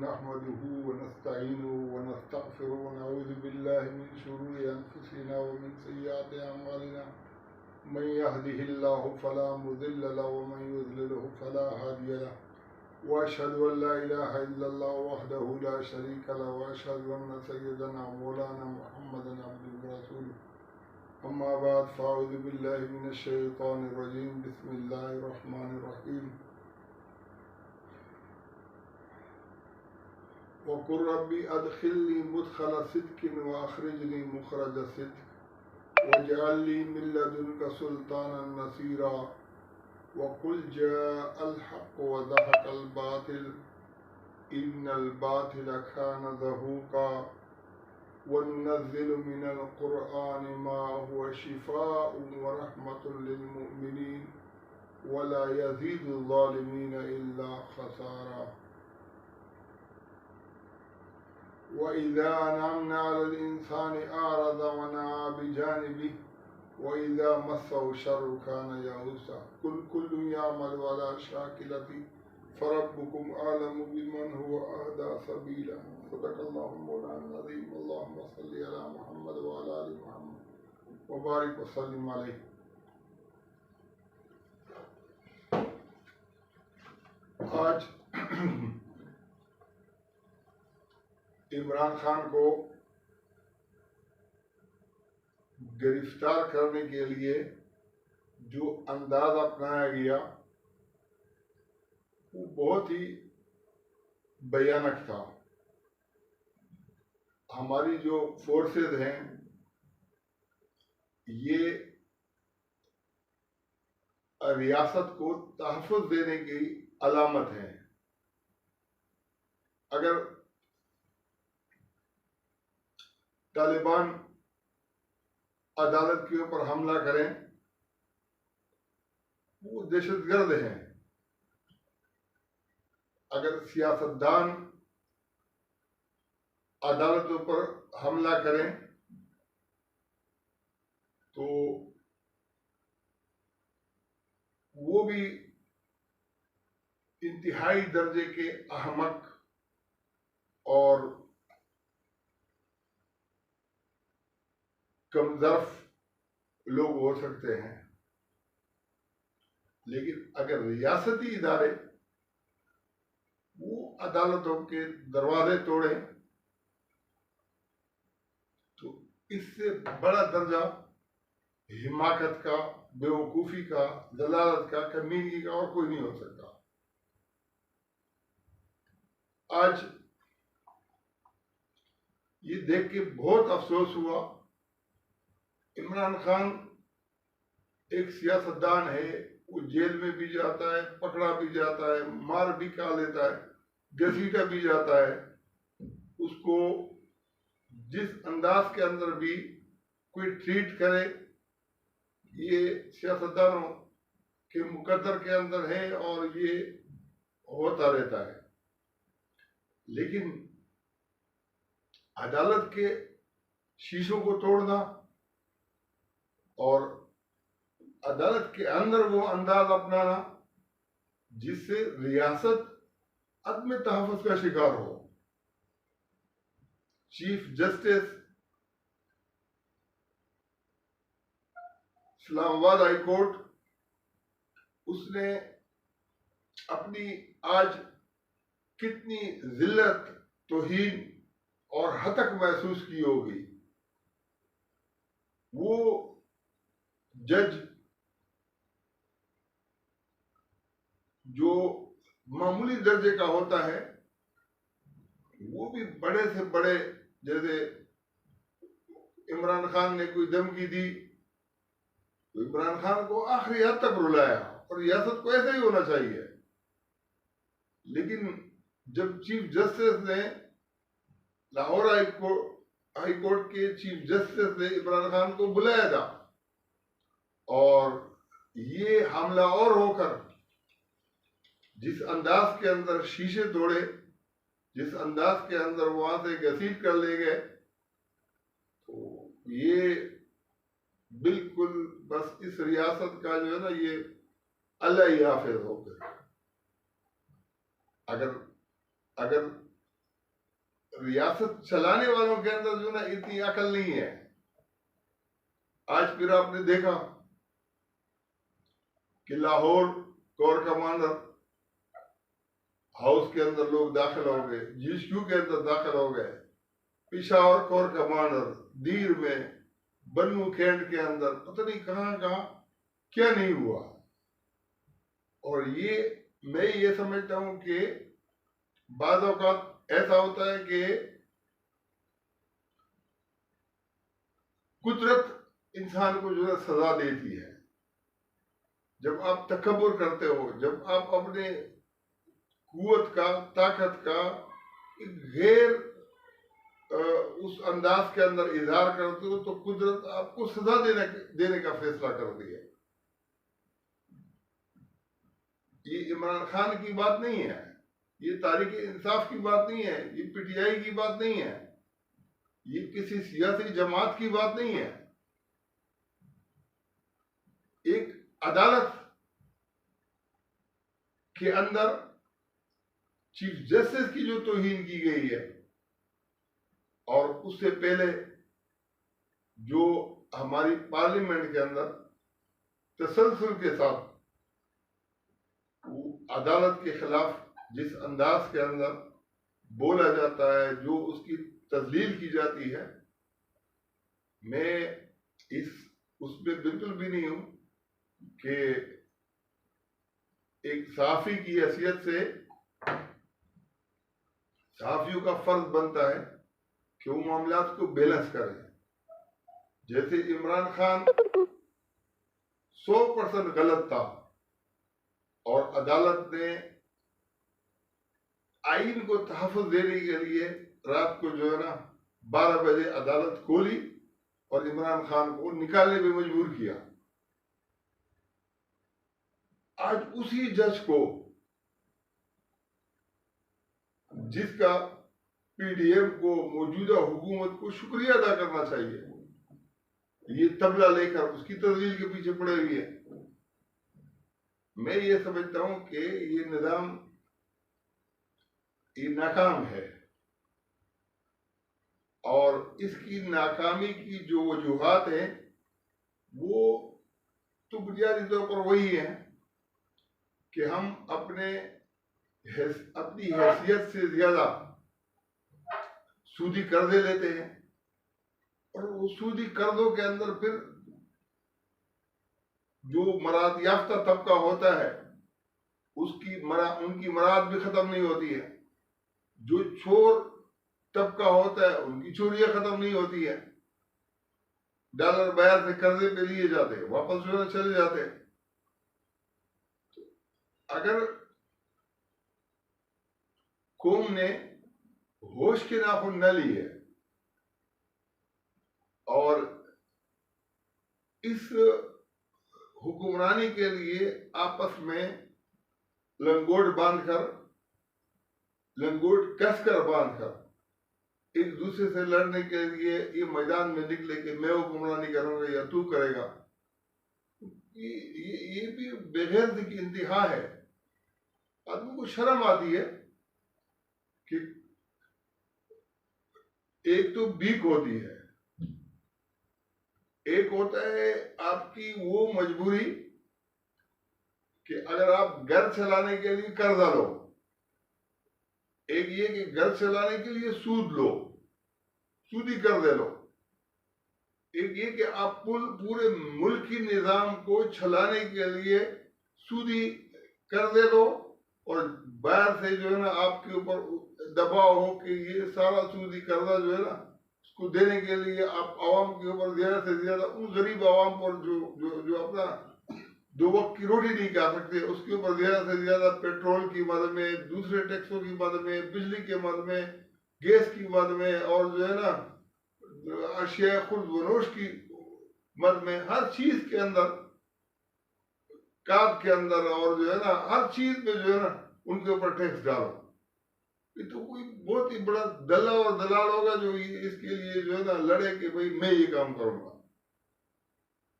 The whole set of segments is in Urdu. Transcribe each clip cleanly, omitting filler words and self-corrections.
نحمده ونستعينه ونستغفره ونعوذ بالله من شرور أنفسنا ومن سيئات أعمالنا من يهده الله فلا مضل له ومن يضلله فلا هادي له وأشهد أن لا إله إلا الله وحده لا شريك له وأشهد أن سيدنا مولانا محمدا عبده ورسوله أما بعد فأعوذ بالله من الشيطان الرجيم بسم الله الرحمن الرحيم وقل ربي أدخلني مدخل صدق وأخرجني مخرج صدق واجعل لي من لدنك سلطانا نصيرا وقل جاء الحق وزهق الباطل إن الباطل كان زهوقا وننزل من القرآن ما هو شفاء ورحمة للمؤمنين ولا يزيد الظالمين إلا خسارا وإذا أنعمنا على الإنسان أعرض ونأى بجانبه وإذا مسه الشر كان يئوسا قل كل يعمل على شاكلته فربكم أعلم بمن هو أهدى سبيلا صدق الله مولانا العظيم اللهم صل على محمد وعلى آل محمد وبارك وسلم عليه. آج عمران خان کو گرفتار کرنے کے لیے جو انداز اپنایا گیا وہ بہت ہی بھیانک تھا. ہماری جو فورسز ہیں یہ ریاست کو تحفظ دینے کی علامت ہے. اگر طالبان عدالت کے اوپر حملہ کریں وہ دہشت گرد ہیں. اگر سیاستدان عدالتوں پر حملہ کریں تو وہ بھی انتہائی درجے کے احمق اور کم ظرف لوگ ہو سکتے ہیں. لیکن اگر ریاستی ادارے وہ عدالتوں کے دروازے توڑیں تو اس سے بڑا درجہ حماقت کا، بیوقوفی کا، ضلالت کا، کمینگی کا اور کوئی نہیں ہو سکتا. آج یہ دیکھ کے بہت افسوس ہوا. عمران خان ایک سیاستدان ہے، وہ جیل میں بھی جاتا ہے، پکڑا بھی جاتا ہے، مار بھی کھا لیتا ہے، گھسیٹا بھی جاتا ہے. اس کو جس انداز کے اندر بھی کوئی ٹریٹ کرے یہ سیاستدانوں کے مقدر کے اندر ہے اور یہ ہوتا رہتا ہے. لیکن عدالت کے شیشوں کو توڑنا اور عدالت کے اندر وہ انداز اپنانا جس سے ریاست عدم تحفظ کا شکار ہو. چیف جسٹس اسلام آباد ہائی کورٹ اس نے اپنی آج کتنی ذلت، توہین اور ہتک محسوس کی ہوگی. وہ جج جو معمولی درجے کا ہوتا ہے وہ بھی بڑے سے بڑے، جیسے عمران خان نے کوئی دھمکی دی تو عمران خان کو آخری حد تک رلایا اور ریاست کو ایسا ہی ہونا چاہیے. لیکن جب چیف جسٹس نے لاہور ہائی کورٹ کے چیف جسٹس نے عمران خان کو بلایا تھا اور یہ حملہ اور ہو کر جس انداز کے اندر شیشے توڑے، جس انداز کے اندر وہاں سے گھسیٹ کر لے گئے، تو یہ بالکل بس اس ریاست کا جو ہے نا یہ اللہ ہی حافظ ہو گئے. اگر ریاست چلانے والوں کے اندر جو نا اتنی عقل نہیں ہے. آج پھر آپ نے دیکھا کہ لاہور کور کمانڈر ہاؤس کے اندر لوگ داخل ہو گئے, GSQ کے اندر داخل ہو گئے, پشاور کور کمانڈر, دیر میں, بنو کینٹ کے اندر, پتہ نہیں کہاں کہاں کیا نہیں ہوا. اور میں یہ سمجھتا ہوں کہ بعض اوقات ایسا ہوتا ہے کہ قدرت انسان کو جو ہے سزا دیتی ہے. جب آپ تکبر کرتے ہو, جب آپ اپنے قوت کا, طاقت کا غیر اس انداز کے اندر اظہار کرتے ہو, تو قدرت آپ کو سزا دینے کا فیصلہ کرتی ہے. یہ عمران خان کی بات نہیں ہے, یہ تحریک انصاف کی بات نہیں ہے, یہ PTI کی بات نہیں ہے, یہ کسی سیاسی جماعت کی بات نہیں ہے. ایک عدالت کے اندر چیف جسٹس کی جو توہین کی گئی ہے, اور اس سے پہلے جو ہماری پارلیمنٹ کے اندر تسلسل کے ساتھ عدالت کے خلاف جس انداز کے اندر بولا جاتا ہے, جو اس کی تذلیل کی جاتی ہے, میں اس میں بالکل بھی نہیں ہوں کہ ایک صحافی کی حیثیت سے صحافیوں کا فرض بنتا ہے کہ وہ معاملات کو بیلنس کریں. جیسے عمران خان 100% غلط تھا اور عدالت نے آئین کو تحفظ دینے کے لیے رات کو جو ہے نا 12 بجے عدالت کھولی اور عمران خان کو نکالنے پہ مجبور کیا. آج اسی جج کو, جس کا PDM کو, موجودہ حکومت کو شکریہ ادا کرنا چاہیے, یہ تبلا لے کر اس کی تذلیل کے پیچھے پڑے ہوئے ہیں. میں یہ سمجھتا ہوں کہ یہ نظام یہ ناکام ہے, اور اس کی ناکامی کی جو وجوہات ہیں وہ تو بنیادی طور پر وہی ہیں کہ ہم اپنی حیثیت سے زیادہ سودی قرضے لیتے ہیں, اور وہ سودی قرضوں کے اندر پھر جو مراد یافتہ طبقہ ہوتا ہے ان کی مراد بھی ختم نہیں ہوتی ہے. جو چور طبقہ ہوتا ہے ان کی چوریاں ختم نہیں ہوتی ہے. ڈالر باہر سے قرضے پہ لیے جاتے ہیں, واپس جو ہے چلے جاتے ہیں. اگر قوم نے ہوش کے ناخن نہ لیے اور اس حکمرانی کے لیے آپس میں لنگوٹ کس کر باندھ کر ایک دوسرے سے لڑنے کے لیے یہ میدان میں نکلے کہ میں حکمرانی کروں گا یا تو کرے گا, یہ بھی بےغیرتی کی انتہا ہے. آدمی کو شرم آتی ہے کہ ایک تو بیک ہوتی ہے, ایک ہوتا ہے آپ کی وہ مجبوری کہ اگر آپ گھر چلانے کے لیے قرضہ لو, ایک یہ کہ گھر چلانے کے لیے سود لو, سودی قرضے لو, ایک یہ کہ آپ پورے ملکی نظام کو چلانے کے لیے سودی قرضے لو, اور باہر سے جو ہے نا آپ کے اوپر دباؤ ہو کہ یہ سارا سودی قرضہ جو ہے نا اس کو دینے کے لیے آپ عوام کے اوپر زیادہ سے زیادہ ان غریب عوام پر جو اپنا 2 وقت کی روٹی نہیں کھا سکتے, اس کے اوپر زیادہ سے زیادہ پیٹرول کی مد میں, دوسرے ٹیکسوں کی مد میں, بجلی کے مد میں, گیس کی مد میں, اور جو ہے نا اشیاء خرد و نوش کی مد میں, ہر چیز کے اندر, کاد کے اندر, اور جو ہے نا ہر چیز پہ جو ہے نا ان کے اوپر ٹیکس ڈالو. یہ تو کوئی بہت ہی بڑا دلہ اور دلال ہوگا جو اس کے لیے جو ہے نا لڑے کہ بھئی میں یہ کام کروں گا.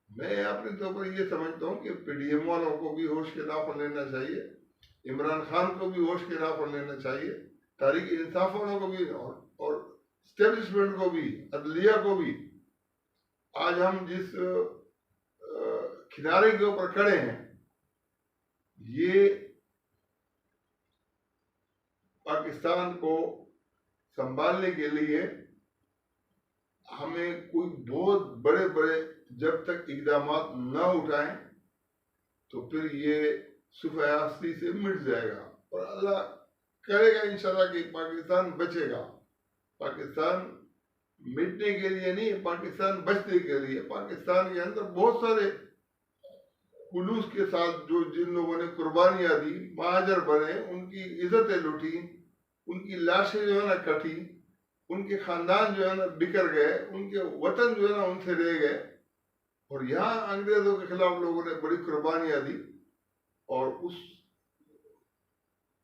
میں اپنے طور پر یہ سمجھتا ہوں کہ PDM والوں کو بھی ہوش کے ناخن لینا چاہیے, عمران خان کو بھی ہوش کے ناخن لینا چاہیے, تحریک انصاف والوں کو بھی اور اسٹیبلشمنٹ کو بھی، عدلیہ کو بھی، آج ہم جس کنارے کے اوپر کھڑے ہیں، یہ پاکستان کو سنبھالنے کے لیے ہمیں کوئی بہت بڑے بڑے جب تک اقدامات نہ اٹھائیں تو پھر یہ صفحہ ہستی سے مٹ جائے گا، اور اللہ کرے گا انشاءاللہ کہ پاکستان بچے گا۔ پاکستان مٹنے کے لیے نہیں، پاکستان بچنے کے لیے۔ پاکستان کے اندر بہت سارے خلوص کے ساتھ جن لوگوں نے قربانیاں دی، مہاجر بنے، ان کی عزتیں لوٹی، ان کی لاشیں جو ہے نا کٹی، ان کے خاندان جو ہے نا بکھر گئے، ان کے وطن جو ہے نا ان سے رہ گئے، اور یہاں انگریزوں کے خلاف لوگوں نے بڑی قربانیاں دی، اور اس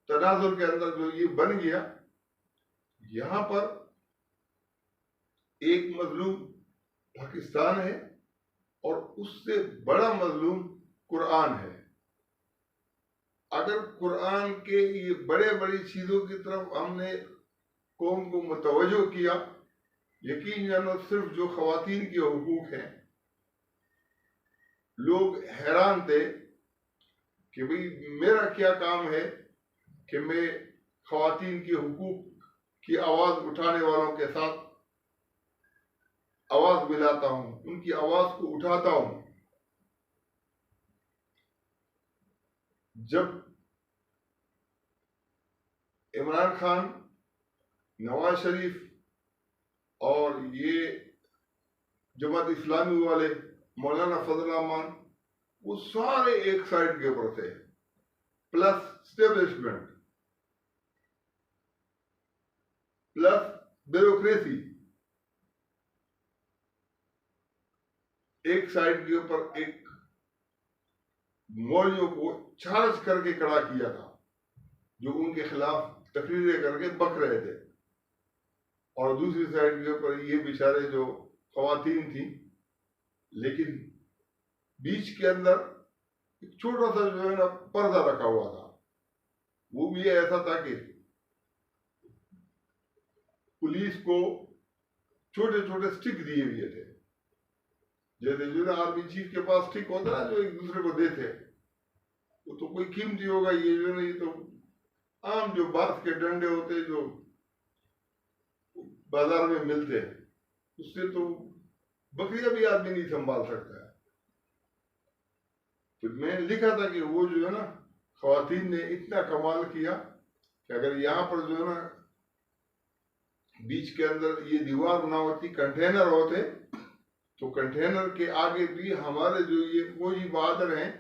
تناظر کے اندر جو یہ بن گیا، یہاں پر ایک مظلوم پاکستان ہے اور اس سے بڑا مظلوم قرآن ہے۔ اگر قرآن کے یہ بڑے بڑی چیزوں کی طرف ہم نے قوم کو متوجہ کیا، یقین جانو صرف جو خواتین کے حقوق ہیں، لوگ حیران تھے کہ بھئی میرا کیا کام ہے کہ میں خواتین کے حقوق کی آواز اٹھانے والوں کے ساتھ آواز ملاتا ہوں، ان کی آواز کو اٹھاتا ہوں۔ جب عمران خان، نواز شریف اور یہ جماعت اسلامی والے، مولانا فضل الرحمان، وہ سارے ایک سائڈ کے اوپر تھے، پلس اسٹیبلشمنٹ، پلس بیوروکریسی، ایک سائڈ کے اوپر ایک مولویوں کو چارج کر کے کھڑا کیا تھا، جو ان کے خلاف تقریریں کر کے بک رہے تھے، اور دوسری سائڈ کے اوپر یہ بیچارے جو خواتین تھیں، لیکن بیچ کے اندر ایک چھوٹا سا جو ہے نا پردہ رکھا ہوا تھا، وہ بھی ایسا تھا کہ پولیس کو چھوٹے چھوٹے سٹک دیے ہوئے تھے، جیسے جو نا آرمی چیف کے پاس سٹک ہوتا ہے جو ایک دوسرے کو دیتے، وہ تو کوئی قیمتی ہوگا، یہ جو نہیں تو عام جو بانس کے ڈنڈے ہوتے جو بازار میں ملتے ہیں، اس سے تو بکریاں بھی آدمی نہیں سنبھال سکتا ہے۔ تو میں نے لکھا تھا کہ وہ جو ہے نا خواتین نے اتنا کمال کیا کہ اگر یہاں پر جو ہے نا بیچ کے اندر یہ دیوار نہ ہوتی، کنٹینر ہوتے، تو کنٹینر کے آگے بھی ہمارے جو یہ فوجی بہادر ہیں،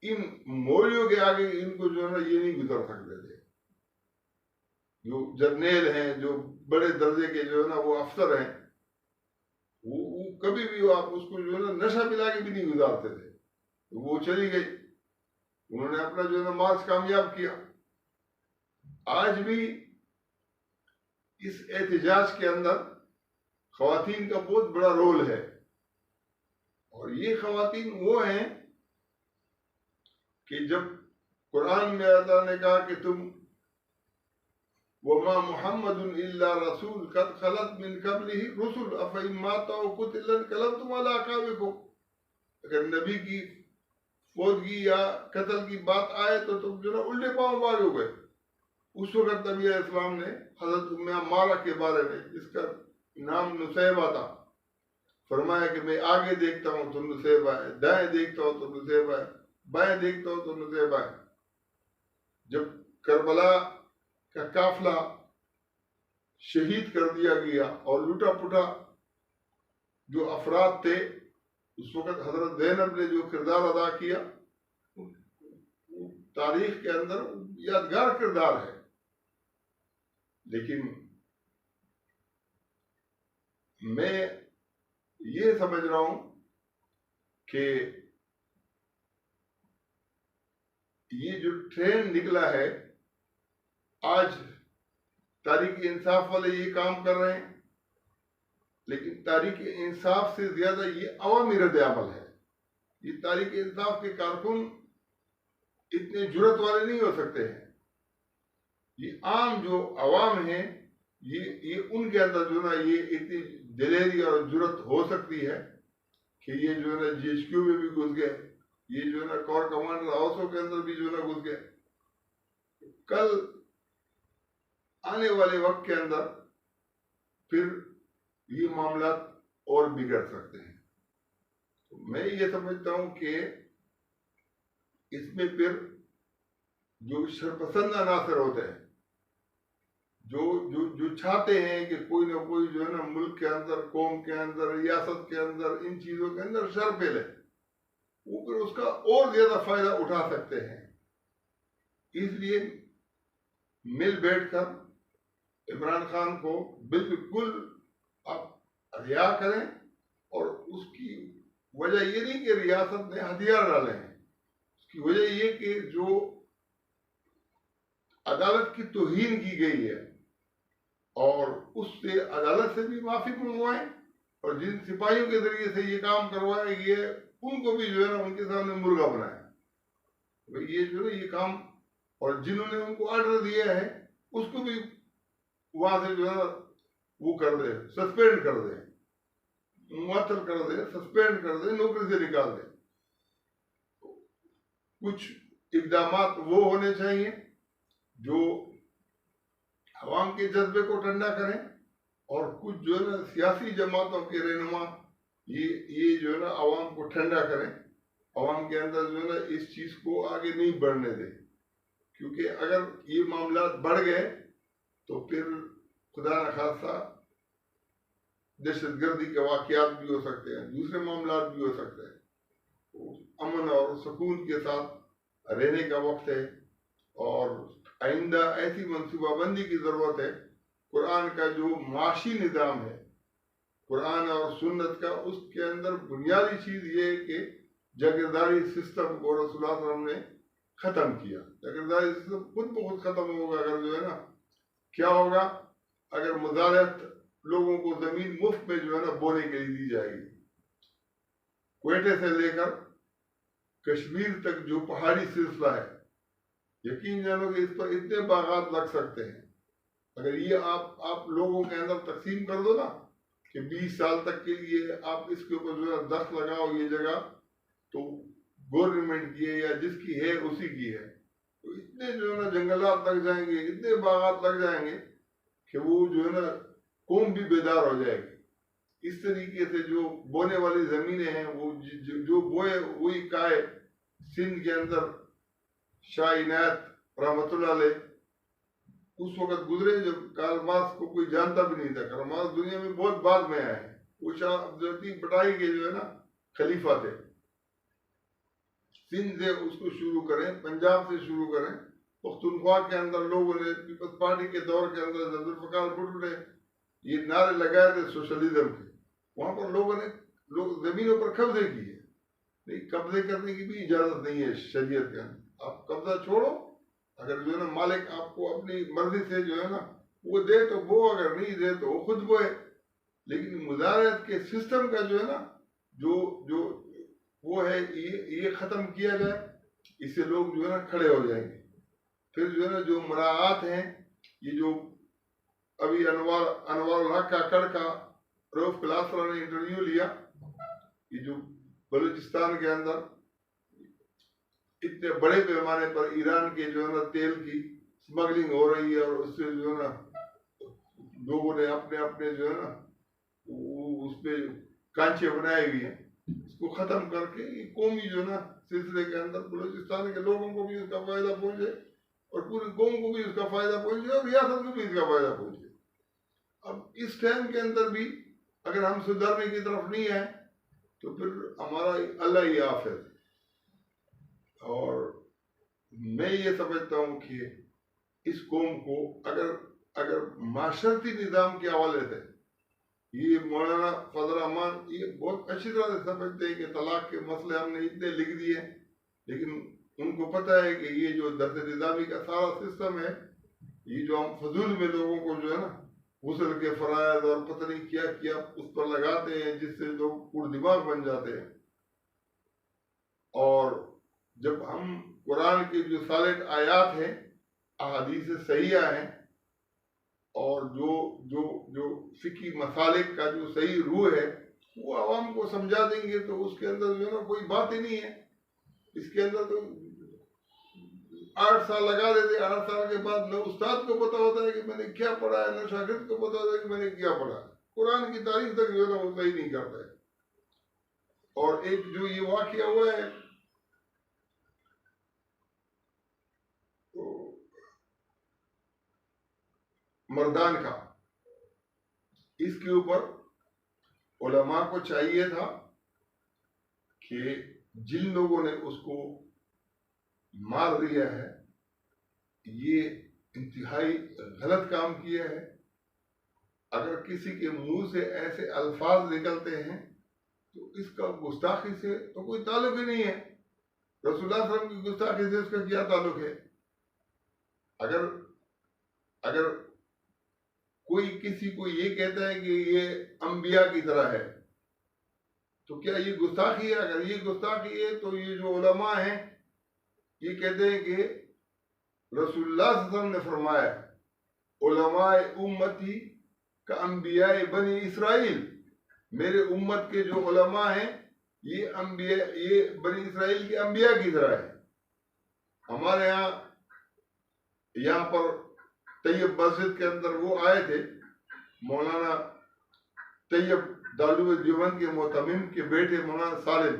ان موریوں کے آگے ان کو جو ہے نا یہ نہیں گزر سکتے تھے۔ جو جرنیل ہیں، جو بڑے درجے کے جو ہے نا وہ افسر ہیں، وہ کبھی بھی آپ اس کو جو ہے نا نشہ ملا کے بھی نہیں گزارتے تھے۔ وہ چلی گئی، انہوں نے اپنا جو ہے نا مارچ کامیاب کیا۔ آج بھی اس احتجاج کے اندر خواتین کا بہت بڑا رول ہے، اور یہ خواتین وہ ہیں کہ جب قرآن میں اللہ نے کہا کہ تم وَمَا مُحَمَّدٌ إِلَّا رَسُولٌ قَدْ خَلَتْ مِن قَبْلِهِ رُسُلٌ أَفَإِن مَاتَ أَوْ قُتِلَ انقلبتم عَلَىٰ أَعْقَابِكُمْ، اگر نبی کی فوتگی یا قتل کی بات آئے تو تم جو نا الٹے پاؤں بھاگو گئے۔ اس وقت نبی علیہ السلام نے حضرت ام عمارہ کے بارے میں، جس کا نام نصیبہ تھا، فرمایا کہ میں آگے دیکھتا ہوں تو نصیبہ ہے، دائیں دیکھتا ہوں تو نصیبہ ہے، بائیں دیکھتا ہوں تو نصیبہ ہے۔ جب کربلا کا قافلہ شہید کر دیا گیا اور لوٹا پٹا جو افراد تھے، اس وقت حضرت زینب نے جو کردار ادا کیا، تاریخ کے اندر یادگار کردار ہے۔ لیکن میں یہ سمجھ رہا ہوں کہ یہ جو ٹرین نکلا ہے، آج تحریک انصاف والے یہ کام کر رہے ہیں، لیکن تحریک انصاف سے زیادہ یہ عوامی رد عمل ہے۔ یہ تحریک انصاف کے کارکن اتنے جرت والے نہیں ہو سکتے ہیں یہ عام جو عوام ہیں یہ ان کے اندر جو ہے نا یہ اتنی دلیری اور جرت ہو سکتی ہے کہ یہ جو ہے نا جی ایچ کیو میں بھی گھس گئے, یہ جو ہے نا کور کمانڈر ہاؤسوں کے اندر بھی جو ہے نا گھس گئے. کل آنے والے وقت کے اندر پھر یہ معاملات اور بگڑ سکتے ہیں. میں یہ سمجھتا ہوں کہ اس میں پھر جو شرپسند عناصر ہوتے ہیں, جو چاہتے ہیں کہ کوئی نہ کوئی جو ہے نا ملک کے اندر, قوم کے اندر, ریاست کے اندر, ان چیزوں کے اندر شر پھیلے, وہ پھر اس کا اور زیادہ فائدہ اٹھا سکتے ہیں. اس لیے مل بیٹھ کر عمران خان کو بالکل آپ رہا کریں, اور اس کی وجہ یہ نہیں کہ ریاست نے ہتھیار ڈالے ہیں, اس کی وجہ یہ کہ جو عدالت کی توہین کی گئی ہے اور اس سے عدالت سے بھی معافی منگوائیں, اور جن سپاہیوں کے ذریعے سے یہ کام کروائے یہ ان کو بھی جو ہے نا ان کے سامنے مرغا بنائے. یہ جو ہے یہ کام, اور جنہوں نے ان کو آرڈر دیا ہے اس کو بھی وہاں سے جو ہے نا وہ کر دے, سسپینڈ کر دے, معطل کر دے, سسپینڈ کر دے, نوکری سے نکال دے. کچھ اقدامات وہ ہونے چاہیے جو عوام کے جذبے کو ٹھنڈا کریں, اور کچھ جو ہے نا سیاسی جماعتوں کے رہنما یہ جو ہے نا عوام کو ٹھنڈا کریں, عوام کے اندر جو ہے نا اس چیز کو آگے نہیں بڑھنے دیں. کیونکہ اگر یہ معاملات بڑھ گئے تو پھر خدا نخواستہ دہشت گردی کے واقعات بھی ہو سکتے ہیں, دوسرے معاملات بھی ہو سکتے ہیں. امن اور سکون کے ساتھ رہنے کا وقت ہے, اور آئندہ ایسی منصوبہ بندی کی ضرورت ہے. قرآن کا جو معاشی نظام ہے, قرآن اور سنت کا, اس کے اندر بنیادی چیز یہ ہے کہ جاگیرداری سسٹم کو رسول اللہ صلی اللہ علیہ وسلم نے ختم کیا. جاگیرداری سسٹم خود بخود ختم ہوگا اگر جو ہے نا, کیا ہوگا اگر مزارعت لوگوں کو زمین مفت میں جو ہے نا بونے کے لیے دی جائے گی. کوئٹے سے لے کر کشمیر تک جو پہاڑی سلسلہ ہے, یقین جانو کہ اس پر اتنے باغات لگ سکتے ہیں. اگر یہ آپ لوگوں کے اندر تقسیم کر دو نا کہ 20 سال تک کے لیے آپ اس کے اوپر جو ہے دخل لگاؤ, یہ جگہ تو گورنمنٹ کی ہے یا جس کی ہے اسی کی ہے, تو اتنے جو ہے نا جنگلات لگ جائیں گے, اتنے باغات لگ جائیں گے کہ وہ جو ہے نا قوم بھی بیدار ہو جائے گی. اس طریقے سے جو بونے والی زمینیں ہیں وہ جو بوئے وہی کائے. سندھ کے اندر شاہ عنایت رحمۃ اللہ علیہ اس وقت گزرے جب کارل مارکس کو کوئی جانتا بھی نہیں تھا. کارل مارکس دنیا میں بہت بعد میں آئے ہیں. وہ شاہ عبداللطیف بٹائی کے جو ہے نا خلیفہ تھے. سندھ سے اس کو شروع کریں, پنجاب سے شروع کریں. پختونخوا کے اندر لوگوں نے پیپلز پارٹی کے دور کے اندر ذوالفقار بھٹو نے یہ نعرے لگائے تھے سوشلزم کے. وہاں پر لوگوں نے زمینوں پر قبضے کیے. نہیں, قبضے کرنے کی بھی اجازت نہیں ہے شریعت کے اندر. آپ قبضہ چھوڑو, اگر جو ہے نا مالک آپ کو اپنی مرضی سے جو ہے نا وہ دے تو بو, اگر نہیں دے تو وہ خود بوئے. لیکن مزارعت کے سسٹم کا جو ہے نا جو وہ ہے یہ ختم کیا جائے, اس سے لوگ جو ہے نا کھڑے ہو جائیں گے. پھر جو ہے نا جو مراعات ہیں, یہ جو ابھی انوار الحق کاکڑ کا روف کلاسرا نے انٹرویو لیا, یہ جو بلوچستان کے اندر اتنے بڑے پیمانے پر ایران کے جو ہے نا تیل کی سمگلنگ ہو رہی ہے, اور اس سے جو ہے نا لوگوں نے اپنے جو ہے نا اس پہ کانچے بنائے ہوئے ہیں. اس کو ختم کر کے یہ قومی جو ہے نا سلسلے کے اندر بلوچستان کے لوگوں کو بھی اس کا فائدہ پہنچے, اور پوری قوم کو بھی اس کا فائدہ پہنچے, اور ریاست کو بھی اس کا فائدہ پہنچے. اب اس ٹائم کے اندر بھی اگر ہم سدھرنے کی طرف نہیں آئے تو پھر ہمارا اللہ ہی آف ہے. اور میں یہ سمجھتا ہوں کہ اس قوم کو اگر معاشرتی نظام کے حوالے سے, یہ مولانا فضل الرحمان یہ بہت اچھی طرح سے سمجھتے ہیں کہ طلاق کے مسئلے ہم نے اتنے لکھ دیے, لیکن ان کو پتہ ہے کہ یہ جو درس نظامی کا سارا سسٹم ہے, یہ جو ہم فضول میں لوگوں کو جو ہے نا غسل کے فرائض اور پتہ نہیں کیا اس پر لگاتے ہیں, جس سے لوگ پور دماغ بن جاتے ہیں. اور جب ہم قرآن کے جو سالڈ آیات ہیں احادیث صحیحہ ہیں اور جو فقہی مسالک کا جو صحیح روح ہے وہ عوام کو سمجھا دیں گے تو اس کے اندر جو ہے نا کوئی بات ہی نہیں ہے. اس کے اندر تو 8 سال لگا دیتے, 8 سال کے بعد نہ استاد کو پتا ہوتا ہے کہ میں نے کیا پڑھا ہے, نہ شاگرد کو پتا ہوتا ہے کہ میں نے کیا پڑھا ہے. قرآن کی تاریخ تک جو ہے نا وہ صحیح نہیں کرتا ہے. اور ایک جو یہ واقعہ ہوا ہے تو مردان کا, اس کے اوپر علماء کو چاہیے تھا کہ جن لوگوں نے اس کو مار دیا ہے یہ انتہائی غلط کام کیا ہے. اگر کسی کے منہ سے ایسے الفاظ نکلتے ہیں تو اس کا گستاخی سے تو کوئی تعلق ہی نہیں ہے. رسول اللہ صلی اللہ علیہ وسلم کی گستاخی سے اس کا کیا تعلق ہے؟ اگر کوئی کسی کو یہ کہتا ہے کہ یہ انبیاء کی طرح ہے تو کیا یہ گستاخی ہے؟ اگر یہ گستاخی ہے تو یہ جو علماء ہیں یہ کہتے ہیں کہ رسول اللہ صلی اللہ علیہ وسلم نے فرمایا علماء امتی کا انبیاء بنی اسرائیل, میرے امت کے جو علماء ہیں یہ بنی اسرائیل کے انبیاء کی طرح ہے. ہمارے یہاں پر طیب مسجد کے اندر وہ آئے تھے مولانا طیب دارالعلوم دیوبند کے معتمم کے بیٹے مولانا سالم.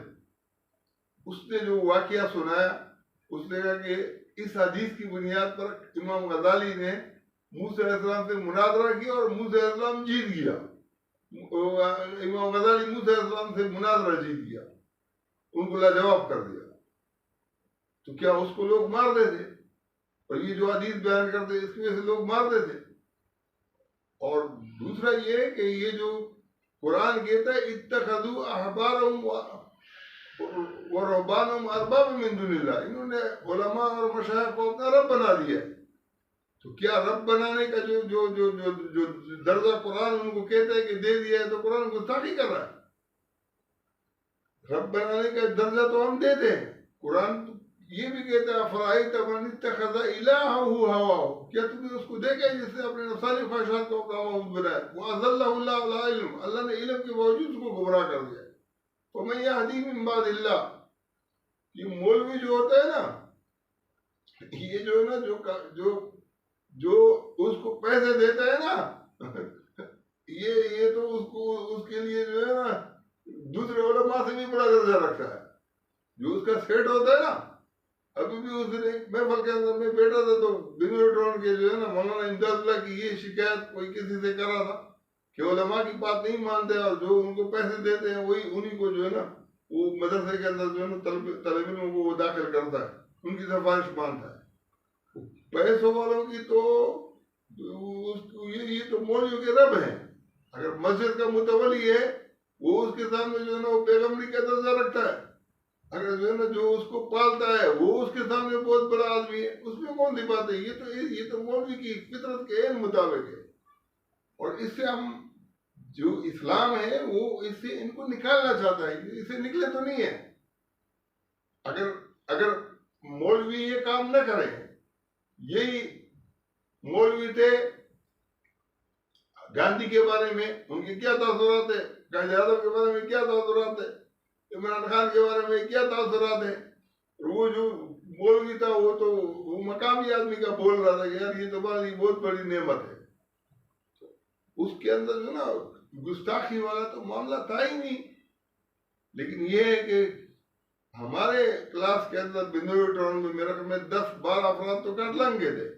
اس نے جو واقعہ سنایا اس نے کہا کہ اس حدیث کی بنیاد پر امام غزالی نے موسیٰ علیہ السلام سے مناظرہ کیا اور موسیٰ علیہ السلام جیت گیا. امام غزالی موسیٰ علیہ السلام سے مناظرہ جیت گیا, ان کو لاجواب کر دیا. تو کیا اس کو لوگ مار دیتے؟ اور یہ جو حدیث بیان کرتے اس کی وجہ سے لوگ مار دیتے. اور دوسرا یہ ہے کہ یہ جو قرآن کہتا ہے اتخذوا احبارهم ورهبانهم اربابا من دون اللہ, انہوں نے علماء اور مشائخ کو اپنا رب بنا دیا ہے. تو کیا رب بنانے کا جو درجہ قرآن ان کو کہتا ہے کہ دے دیا ہے تو قرآن گستاخی کر رہا ہے؟ رب بنانے کا درجہ تو ہم دیتے ہیں. قرآن یہ بھی کہتا ہے فرائیت من اتخذ الہہ ہواہ, کیا تم نے اس کو دیکھا جس نے اپنے نفسانی خواہشات کو اپنا معبود بنایا؟ وَأَضَلَّهُ اللَّهُ عَلَىٰ عِلْمٍ, اللہ نے علم کے باوجود اس کو گمراہ کر دیا. وَمَن يَهْدِ مِن بَعْدِ اللَّهِ, یہ مولوی جو ہوتا ہے نا, یہ جو ہے نا جو اس کو پیسے دیتا ہے نا یہ تو اس کے لیے جو ہے نا دوسرے علماء سے بھی بڑا درجہ رکھتا ہے. جو اس کا سیٹ ہوتا ہے نا, ابھی بھی اس دن ایک محفل کے اندر میں بیٹھا تھا تو بنوٹرون کے جو ہے نا مولانا امداد اللہ کی یہ شکایت کوئی کسی سے کر رہا تھا کہ علماء کی بات نہیں مانتے اور جو ان کو پیسے دیتے ہیں وہی انہی کو جو ہے نا وہ مدرسے کے اندر جو ہے نا طالب علموں کو وہ داخل کرتا ہے, ان کی سفارش مانتا ہے. پیسوں والوں کی تو یہ تو مولوی کے رب ہیں. اگر مسجد کا متولی ہے وہ اس کے سامنے جو ہے نا وہ پیغمبری کا درجہ رکھتا ہے. اگر جو ہے نا جو اس کو پالتا ہے وہ اس کے سامنے بہت بڑا آدمی ہے, اس میں کون سی بات ہے؟ یہ تو مولوی کی فطرت کے عین مطابق ہے. اور اس سے ہم جو اسلام ہے وہ اس سے ان کو نکالنا چاہتا ہے, اس سے نکلے تو نہیں ہے. اگر مولوی یہ کام نہ کرے, یہی مولوی تھے گاندھی کے بارے میں ان کے کیا تاثرات ہے, قائد اعظم کے بارے میں کیا تاثرات ہے, عمران خان کے بارے میں کیا تاثرات ہیں. وہ جو مولوی تھا وہ مقامی آدمی کا بول رہا تھا کہ یار یہ تمہاری بہت بڑی نعمت ہے. اس کے اندر جو نا گستاخی والا تو معاملہ تھا ہی نہیں. لیکن یہ ہے کہ ہمارے کلاس کے اندر بندوی ٹاؤن میں میرے میں 10-12 افراد تو کٹ لنگے تھے,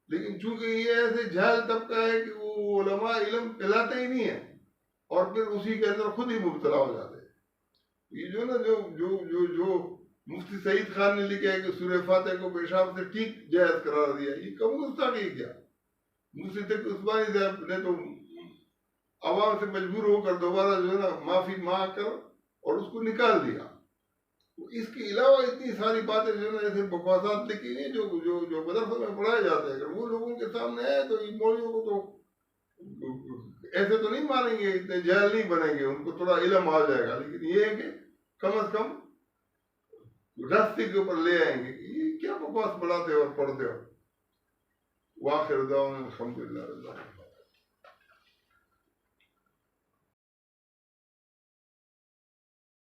لیکن چونکہ یہ ایسے جہل طبقہ ہے کہ وہ علماء علم پھیلاتے ہی نہیں ہیں اور پھر اسی کے اندر خود ہی مبتلا ہو جاتے ہیں. یہ جو نا جو مفتی سعید خان نے لکھا ہے کہ سورہ فاتح کو پیشاب سے ٹھیک جائز قرار دیا, یہ کم گستاخی کیا. مفتی تقی عثمانی صاحب نے تو عوام سے مجبور ہو کر دوبارہ جو ہے نا معافی مانگ کر اور اس کو نکال دیا. اس کے علاوہ اتنی ساری باتیں جو ہے نا ایسے بکواسات لکھی ہیں جو مدرسوں میں پڑھائے جاتے ہیں. اگر وہ لوگوں کے سامنے ہے تو ان مولویوں کو تو ایسے تو نہیں مانیں گے, اتنے جہل نہیں بنیں گے, ان کو تھوڑا علم آ جائے گا. لیکن یہ ہے کہ کم از کم راستے کے اوپر لے آئیں گے کہ یہ کیا بکواس بڑھاتے ہو اور پڑھتے ہو. واخر دعوانا الحمدللہ رب العالمین.